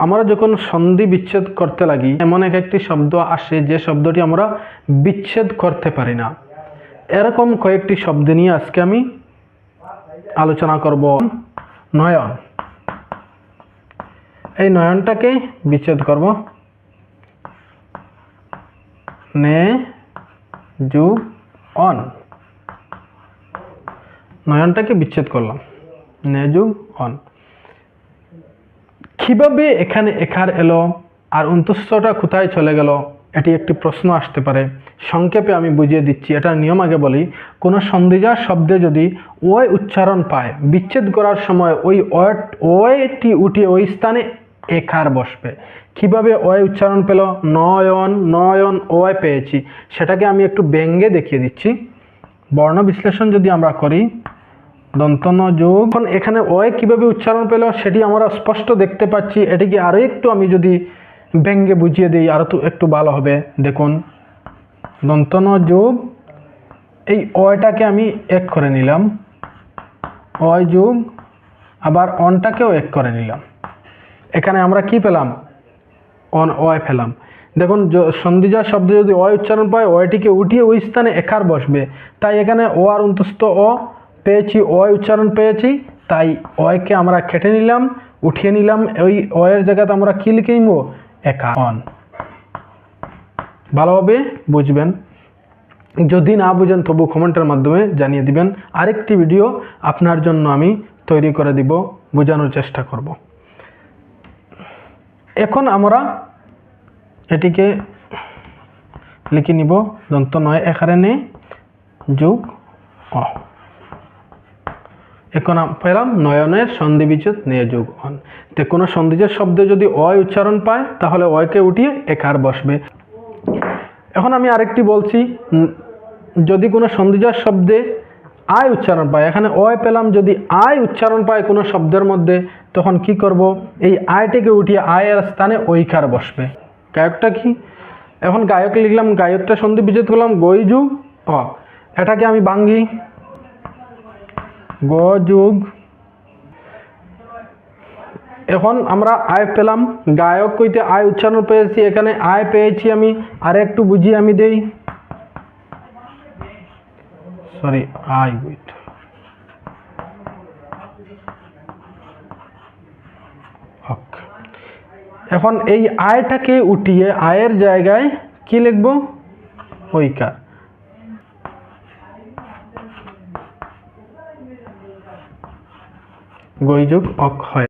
আমরা যখন সন্ধি বিচ্ছেদ করতে লাগি এমন একটি শব্দ আসে যে শব্দটি আমরা বিচ্ছেদ করতে পারি না। এরকম কয়েকটি শব্দ নিয়ে আজকে আমি আলোচনা করব। নয়ন, এই নয়নটাকে বিচ্ছেদ করব। নে যুগ অন, নয়নটাকে বিচ্ছেদ করলাম, নে যুগ অন। কিভাবে এখানে একার এলো আর অন্তঃস্থটা কোথায় চলে গেল, এটি একটি প্রশ্ন আসতে পারে। সংক্ষেপে আমি বুঝিয়ে দিচ্ছি। এটা নিয়ম আগে বলি। কোনো সন্ধিজাত শব্দে যদি ওয় উচ্চারণ পায়, বিচ্ছেদ করার সময় ওই ওয়টি উঠে ওই স্থানে একার বসবে। কিভাবে ওয় উচ্চারণ পেল? নয়ন, নয়ন ওয় পেয়েছি, সেটাকে আমি একটু ব্যঙ্গে দেখিয়ে দিচ্ছি। বর্ণ বিশ্লেষণ যদি আমরা করি, দন্ত ন যোগ, এখন এখানে ওয় কিভাবে উচ্চারণ পেল সেটি আমরা স্পষ্ট দেখতে পাচ্ছি। এটিকে আরও একটু আমি যদি ব্যঙ্গে বুঝিয়ে দিই আরও তো একটু ভালো হবে। দেখুন, দন্ত ন যোগ, এই অয়টাকে আমি এক করে নিলাম, অয় যোগ, আবার অনটাকেও এক করে নিলাম। এখানে আমরা কি পেলাম? অন অয় পেলাম। দেখুন, সন্ধিজাত শব্দ যদি অয় উচ্চারণ পায়, অয়টিকে উঠিয়ে ওই স্থানে একার বসবে। তাই এখানে ও আর অন্তস্থ অ পেয়েছি, অয় উচ্চারণ পেয়েছি, তাই অয়কে আমরা কেটে নিলাম, উঠিয়ে নিলাম। ওই অয়ের জায়গাতে আমরা কি লিখে নিব? একার। অন। ভালোভাবে বুঝবেন। যদি না বুঝেন তবু কমেন্টের মাধ্যমে জানিয়ে দিবেন। আরেকটি ভিডিও আপনার জন্য আমি তৈরি করে দিব, বোঝানোর চেষ্টা করব। এখন আমরা এটিকে লিখে নিব, দন্ত নয় এখানে নে যোগ অ। এখন পেলাম নয়নের সন্ধি বিচ্ছেদ নে যোগ অন। তো কোনো সন্ধিজাত শব্দে যদি অয় উচ্চারণ পায় তাহলে অয়কে উঠিয়ে একার বসবে। এখন আমি আরেকটি বলছি, যদি কোনো সন্ধিজাত শব্দে আয় উচ্চারণ পায়, এখানে অয় পেলাম, যদি আয় উচ্চারণ পায় কোনো শব্দের মধ্যে, তখন কি করব? এই আয়টিকে উঠিয়ে আয়ের স্থানে ঐকার বসবে। গায়কটা কি? এখন গায়ক লিখলাম, গায়কটা সন্ধি বিচ্ছেদ করলাম, গই যুগ অ। এটাকে আমি ভাঙ্গি, গ যুগ। এখন আমরা আয় পেলাম, গায়ক কইতে আয় উচ্চারণ পেয়েছি, এখানে আয় পেয়েছি আমি। আর একটু বুঝিয়ে আমি দেই, সরি, আই উইথ। এখন এই আয়টাকে উঠিয়ে আয়ের জায়গায় কি লিখব? ঐকার। গই যোগ অক হয়।